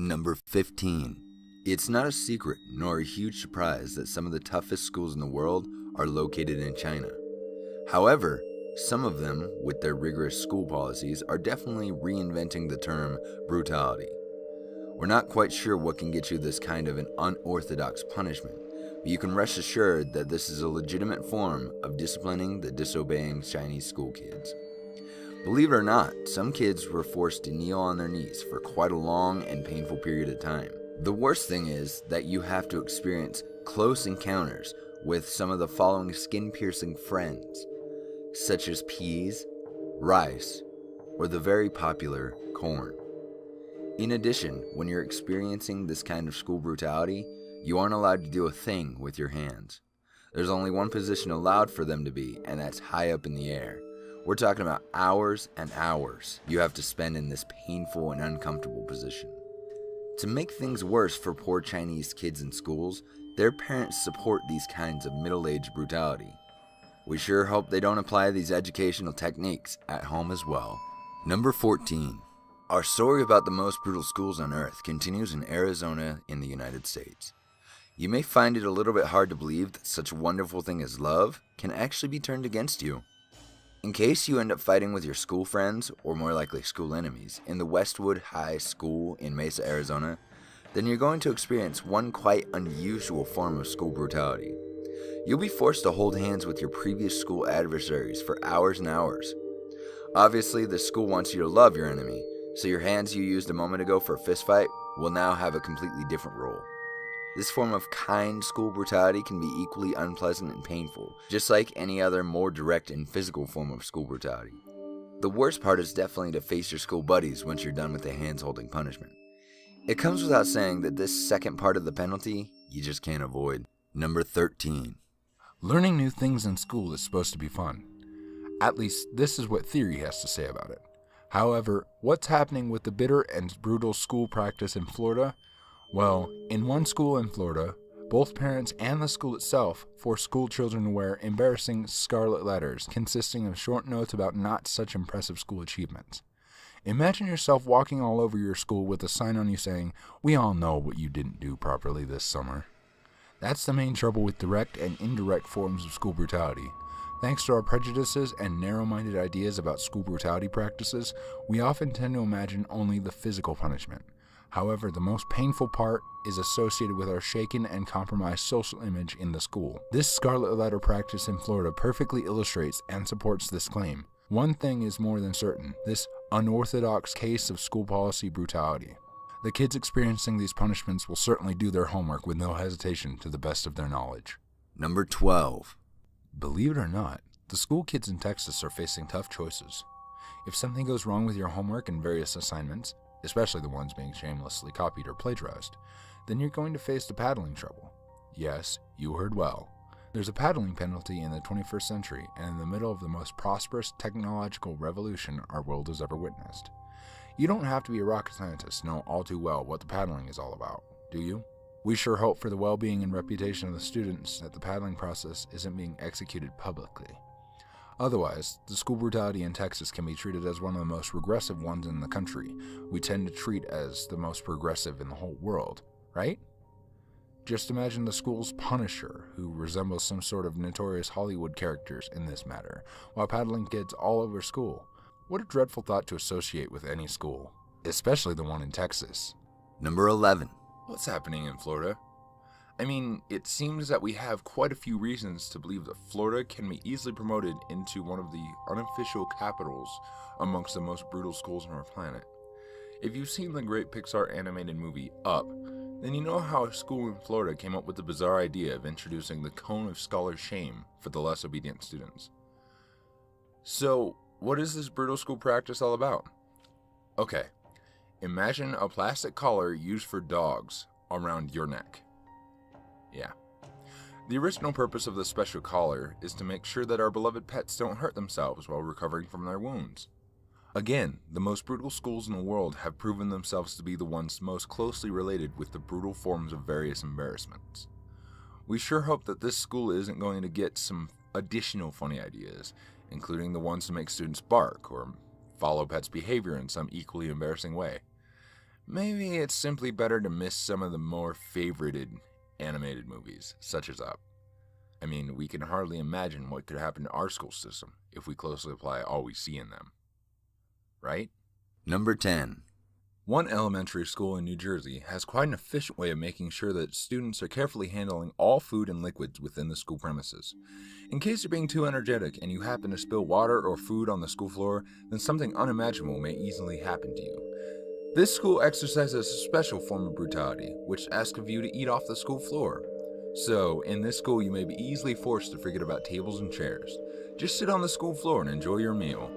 Number 15. It's not a secret nor a huge surprise that some of the toughest schools in the world are located in China. However, some of them, with their rigorous school policies, are definitely reinventing the term brutality. We're not quite sure what can get you this kind of an unorthodox punishment, but you can rest assured that this is a legitimate form of disciplining the disobeying Chinese school kids. Believe it or not, some kids were forced to kneel on their knees for quite a long and painful period of time. The worst thing is that you have to experience close encounters with some of the following skin-piercing friends, such as peas, rice, or the very popular corn. In addition, when you're experiencing this kind of school brutality, you aren't allowed to do a thing with your hands. There's only one position allowed for them to be, and that's high up in the air. We're talking about hours and hours you have to spend in this painful and uncomfortable position. To make things worse for poor Chinese kids in schools, their parents support these kinds of middle-aged brutality. We sure hope they don't apply these educational techniques at home as well. Number 14. Our story about the most brutal schools on earth continues in Arizona in the United States. You may find it a little bit hard to believe that such a wonderful thing as love can actually be turned against you. In case you end up fighting with your school friends, or more likely school enemies, in the Westwood High School in Mesa, Arizona, then you're going to experience one quite unusual form of school brutality. You'll be forced to hold hands with your previous school adversaries for hours and hours. Obviously, the school wants you to love your enemy, so your hands you used a moment ago for a fistfight will now have a completely different role. This form of kind school brutality can be equally unpleasant and painful, just like any other more direct and physical form of school brutality. The worst part is definitely to face your school buddies once you're done with the hands-holding punishment. It comes without saying that this second part of the penalty, you just can't avoid. Number 13. Learning new things in school is supposed to be fun. At least, this is what theory has to say about it. However, what's happening with the bitter and brutal school practice in Florida? Well, in one school in Florida, both parents and the school itself forced school children to wear embarrassing scarlet letters consisting of short notes about not such impressive school achievements. Imagine yourself walking all over your school with a sign on you saying, "We all know what you didn't do properly this summer." That's the main trouble with direct and indirect forms of school brutality. Thanks to our prejudices and narrow-minded ideas about school brutality practices, we often tend to imagine only the physical punishment. However, the most painful part is associated with our shaken and compromised social image in the school. This scarlet letter practice in Florida perfectly illustrates and supports this claim. One thing is more than certain: this unorthodox case of school policy brutality. The kids experiencing these punishments will certainly do their homework with no hesitation to the best of their knowledge. Number 12. Believe it or not, the school kids in Texas are facing tough choices. If something goes wrong with your homework and various assignments, especially the ones being shamelessly copied or plagiarized, then you're going to face the paddling trouble. Yes, you heard well. There's a paddling penalty in the 21st century and in the middle of the most prosperous technological revolution our world has ever witnessed. You don't have to be a rocket scientist to know all too well what the paddling is all about, do you? We sure hope for the well-being and reputation of the students that the paddling process isn't being executed publicly. Otherwise, the school brutality in Texas can be treated as one of the most regressive ones in the country. We tend to treat as the most progressive in the whole world, right? Just imagine the school's Punisher, who resembles some sort of notorious Hollywood characters in this matter, while paddling kids all over school. What a dreadful thought to associate with any school, especially the one in Texas. Number 11. What's happening in Florida? I mean, it seems that we have quite a few reasons to believe that Florida can be easily promoted into one of the unofficial capitals amongst the most brutal schools on our planet. If you've seen the great Pixar animated movie Up, then you know how a school in Florida came up with the bizarre idea of introducing the cone of scholar shame for the less obedient students. So, what is this brutal school practice all about? Okay, imagine a plastic collar used for dogs around your neck. Yeah. The original purpose of this special collar is to make sure that our beloved pets don't hurt themselves while recovering from their wounds. Again, the most brutal schools in the world have proven themselves to be the ones most closely related with the brutal forms of various embarrassments. We sure hope that this school isn't going to get some additional funny ideas, including the ones to make students bark or follow pets' behavior in some equally embarrassing way. Maybe it's simply better to miss some of the more favorited animated movies, such as Up. I mean, we can hardly imagine what could happen to our school system if we closely apply all we see in them. Right? Number 10. One elementary school in New Jersey has quite an efficient way of making sure that students are carefully handling all food and liquids within the school premises. In case you're being too energetic and you happen to spill water or food on the school floor, then something unimaginable may easily happen to you. This school exercises a special form of brutality, which asks of you to eat off the school floor. So, in this school you may be easily forced to forget about tables and chairs. Just sit on the school floor and enjoy your meal.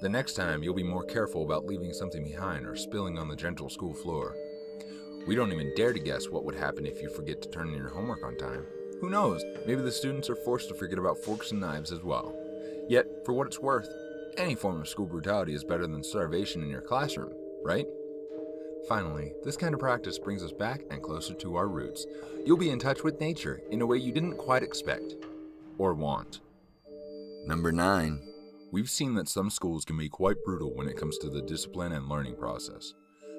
The next time, you'll be more careful about leaving something behind or spilling on the gentle school floor. We don't even dare to guess what would happen if you forget to turn in your homework on time. Who knows, maybe the students are forced to forget about forks and knives as well. Yet, for what it's worth, any form of school brutality is better than starvation in your classroom, right? Finally, this kind of practice brings us back and closer to our roots. You'll be in touch with nature in a way you didn't quite expect or want. Number 9. We've seen that some schools can be quite brutal when it comes to the discipline and learning process.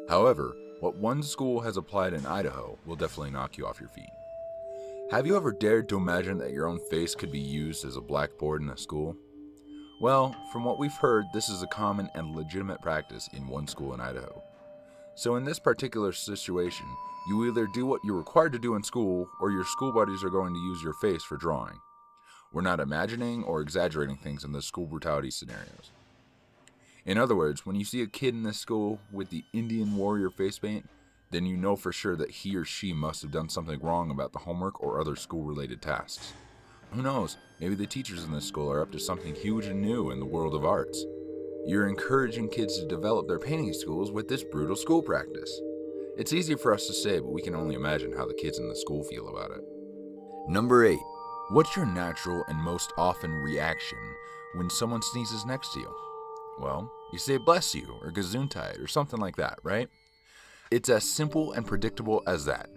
However, what one school has applied in Idaho will definitely knock you off your feet. Have you ever dared to imagine that your own face could be used as a blackboard in a school? Well, from what we've heard, this is a common and legitimate practice in one school in Idaho. So in this particular situation, you either do what you're required to do in school, or your school buddies are going to use your face for drawing. We're not imagining or exaggerating things in the school brutality scenarios. In other words, when you see a kid in this school with the Indian warrior face paint, then you know for sure that he or she must have done something wrong about the homework or other school-related tasks. Who knows, maybe the teachers in this school are up to something huge and new in the world of arts. You're encouraging kids to develop their painting skills with this brutal school practice. It's easy for us to say, but we can only imagine how the kids in the school feel about it. Number 8. What's your natural and most often reaction when someone sneezes next to you? Well, you say bless you or gesundheit or something like that, right? It's as simple and predictable as that.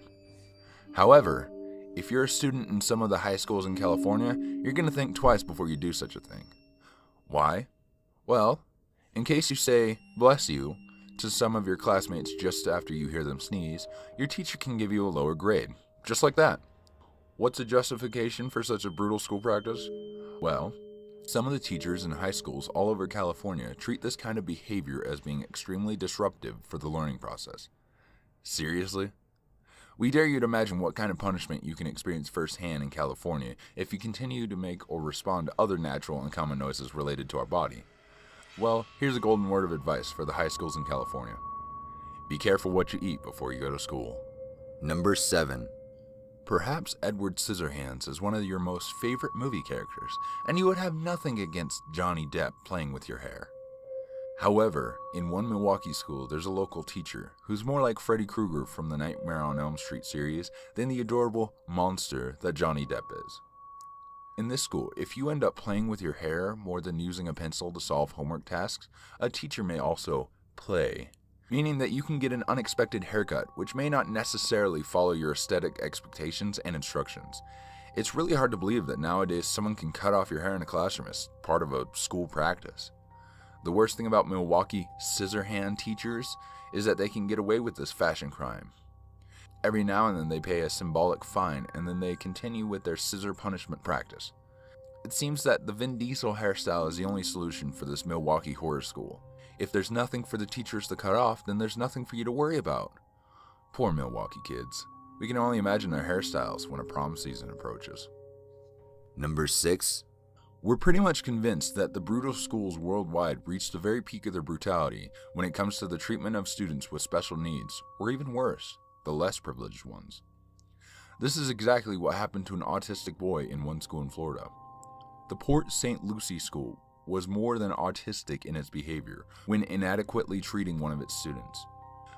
However, if you're a student in some of the high schools in California, you're going to think twice before you do such a thing. Why? Well, in case you say bless you to some of your classmates just after you hear them sneeze, your teacher can give you a lower grade, just like that. What's a justification for such a brutal school practice? Well, some of the teachers in high schools all over California treat this kind of behavior as being extremely disruptive for the learning process. Seriously? We dare you to imagine what kind of punishment you can experience firsthand in California if you continue to make or respond to other natural and common noises related to our body. Well, here's a golden word of advice for the high schools in California. Be careful what you eat before you go to school. Number 7. Perhaps Edward Scissorhands is one of your most favorite movie characters, and you would have nothing against Johnny Depp playing with your hair. However, in one Milwaukee school, there's a local teacher who's more like Freddy Krueger from the Nightmare on Elm Street series than the adorable monster that Johnny Depp is. In this school, if you end up playing with your hair more than using a pencil to solve homework tasks, a teacher may also play, meaning that you can get an unexpected haircut, which may not necessarily follow your aesthetic expectations and instructions. It's really hard to believe that nowadays someone can cut off your hair in a classroom as part of a school practice. The worst thing about Milwaukee Scissorhand teachers is that they can get away with this fashion crime. Every now and then they pay a symbolic fine, and then they continue with their scissor punishment practice. It seems that the Vin Diesel hairstyle is the only solution for this Milwaukee horror school. If there's nothing for the teachers to cut off, then there's nothing for you to worry about. Poor Milwaukee kids. We can only imagine their hairstyles when a prom season approaches. Number 6. We're pretty much convinced that the brutal schools worldwide reach the very peak of their brutality when it comes to the treatment of students with special needs, or even worse, the less privileged ones. This is exactly what happened to an autistic boy in one school in Florida. The Port St. Lucie School was more than autistic in its behavior when inadequately treating one of its students.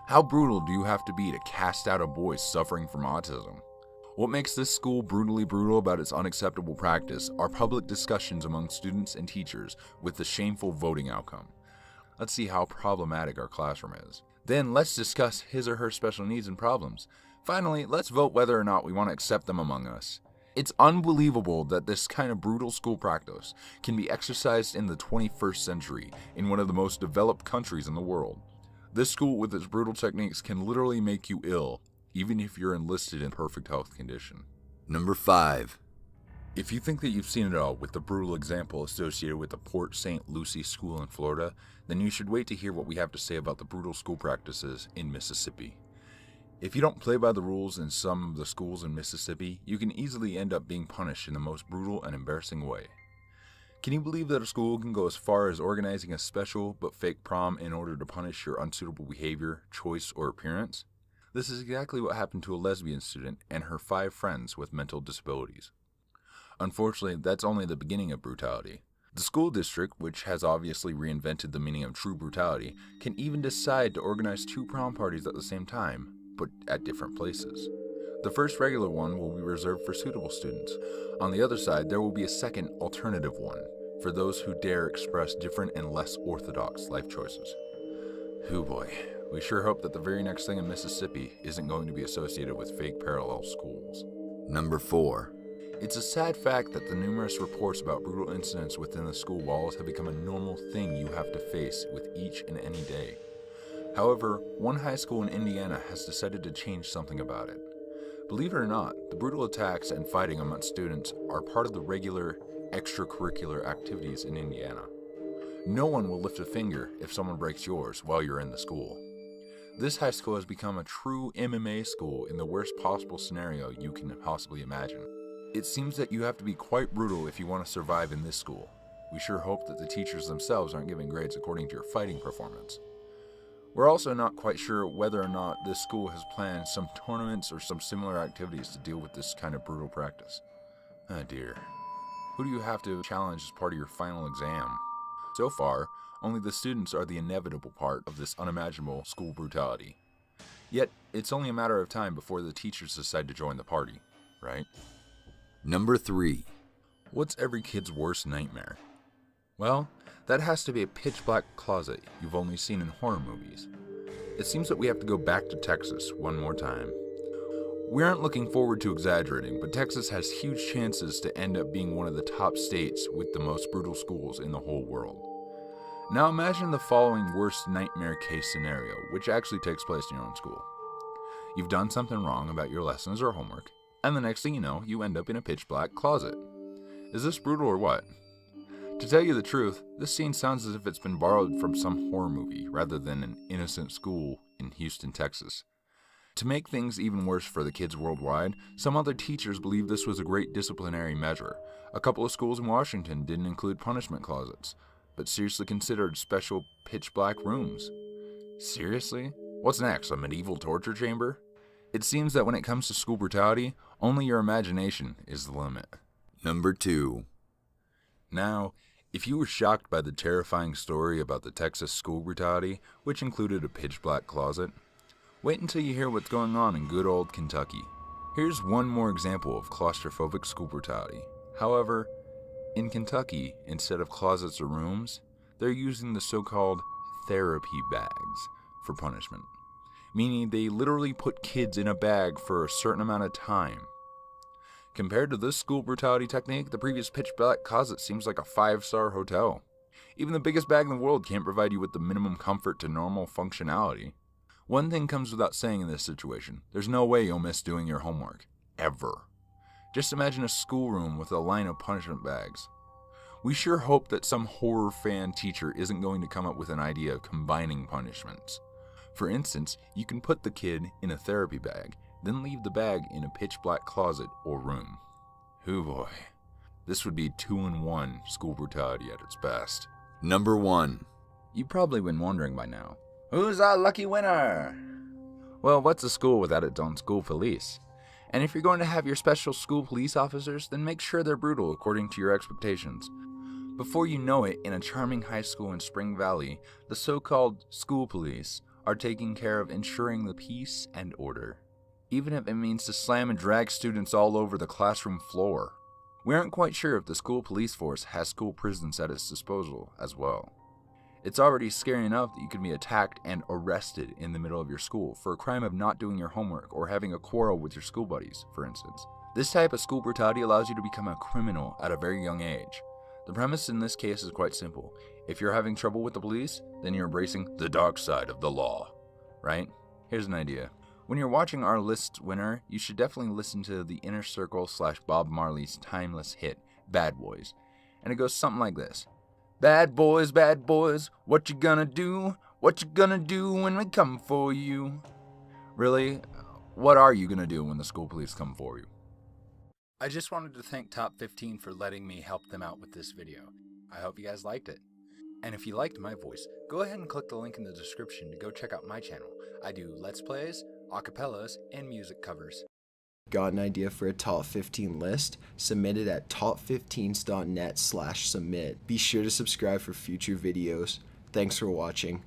How brutal do you have to be to cast out a boy suffering from autism? What makes this school brutally brutal about its unacceptable practice are public discussions among students and teachers with the shameful voting outcome. Let's see how problematic our classroom is. Then let's discuss his or her special needs and problems. Finally, let's vote whether or not we want to accept them among us. It's unbelievable that this kind of brutal school practice can be exercised in the 21st century in one of the most developed countries in the world. This school with its brutal techniques can literally make you ill, even if you're enlisted in perfect health condition. Number 5. If you think that you've seen it all with the brutal example associated with the Port St. Lucie School in Florida, then you should wait to hear what we have to say about the brutal school practices in Mississippi. If you don't play by the rules in some of the schools in Mississippi, you can easily end up being punished in the most brutal and embarrassing way. Can you believe that a school can go as far as organizing a special but fake prom in order to punish your unsuitable behavior, choice, or appearance? This is exactly what happened to a lesbian student and her 5 friends with mental disabilities. Unfortunately, that's only the beginning of brutality. The school district, which has obviously reinvented the meaning of true brutality, can even decide to organize 2 prom parties at the same time, but at different places. The first regular one will be reserved for suitable students. On the other side, there will be a second alternative one for those who dare express different and less orthodox life choices. Hoo boy, we sure hope that the very next thing in Mississippi isn't going to be associated with fake parallel schools. Number 4. It's a sad fact that the numerous reports about brutal incidents within the school walls have become a normal thing you have to face with each and any day. However, one high school in Indiana has decided to change something about it. Believe it or not, the brutal attacks and fighting amongst students are part of the regular extracurricular activities in Indiana. No one will lift a finger if someone breaks yours while you're in the school. This high school has become a true MMA school in the worst possible scenario you can possibly imagine. It seems that you have to be quite brutal if you want to survive in this school. We sure hope that the teachers themselves aren't giving grades according to your fighting performance. We're also not quite sure whether or not this school has planned some tournaments or some similar activities to deal with this kind of brutal practice. Oh dear. Who do you have to challenge as part of your final exam? So far, only the students are the inevitable part of this unimaginable school brutality. Yet, it's only a matter of time before the teachers decide to join the party, right? Number 3. What's every kid's worst nightmare? Well, that has to be a pitch-black closet you've only seen in horror movies. It seems that we have to go back to Texas one more time. We aren't looking forward to exaggerating, but Texas has huge chances to end up being one of the top states with the most brutal schools in the whole world. Now imagine the following worst nightmare case scenario, which actually takes place in your own school. You've done something wrong about your lessons or homework, and the next thing you know, you end up in a pitch-black closet. Is this brutal or what? To tell you the truth, this scene sounds as if it's been borrowed from some horror movie rather than an innocent school in Houston, Texas. To make things even worse for the kids worldwide, some other teachers believe this was a great disciplinary measure. A couple of schools in Washington didn't include punishment closets, but seriously considered special pitch-black rooms. Seriously? What's next, a medieval torture chamber? It seems that when it comes to school brutality, only your imagination is the limit. Number 2. Now, if you were shocked by the terrifying story about the Texas school brutality, which included a pitch-black closet, wait until you hear what's going on in good old Kentucky. Here's one more example of claustrophobic school brutality. However, in Kentucky, instead of closets or rooms, they're using the so-called therapy bags for punishment, meaning they literally put kids in a bag for a certain amount of time. Compared to this school brutality technique, the previous pitch-black closet seems like a 5-star hotel. Even the biggest bag in the world can't provide you with the minimum comfort to normal functionality. One thing comes without saying in this situation. There's no way you'll miss doing your homework. Ever. Just imagine a schoolroom with a line of punishment bags. We sure hope that some horror fan teacher isn't going to come up with an idea of combining punishments. For instance, you can put the kid in a therapy bag, then leave the bag in a pitch-black closet or room. Hoo boy. This would be 2-in-1 school brutality at its best. Number 1. You've probably been wondering by now, who's our lucky winner? Well, what's a school without its own school police? And if you're going to have your special school police officers, then make sure they're brutal according to your expectations. Before you know it, in a charming high school in Spring Valley, the so-called school police are taking care of ensuring the peace and order, even if it means to slam and drag students all over the classroom floor. We aren't quite sure if the school police force has school prisons at its disposal as well. It's already scary enough that you could be attacked and arrested in the middle of your school for a crime of not doing your homework or having a quarrel with your school buddies, for instance. This type of school brutality allows you to become a criminal at a very young age. The premise in this case is quite simple. If you're having trouble with the police, then you're embracing the dark side of the law, right? Here's an idea. When you're watching our list winner, you should definitely listen to the Inner Circle / Bob Marley's timeless hit, Bad Boys. And it goes something like this. Bad boys, what you gonna do? What you gonna do when we come for you? Really? What are you gonna do when the school police come for you? I just wanted to thank Top 15 for letting me help them out with this video. I hope you guys liked it. And if you liked my voice, go ahead and click the link in the description to go check out my channel. I do Let's Plays, acapellas, and music covers. Got an idea for a top 15 list? Submit it at top15s.net/submit. Be sure to subscribe for future videos. Thanks for watching.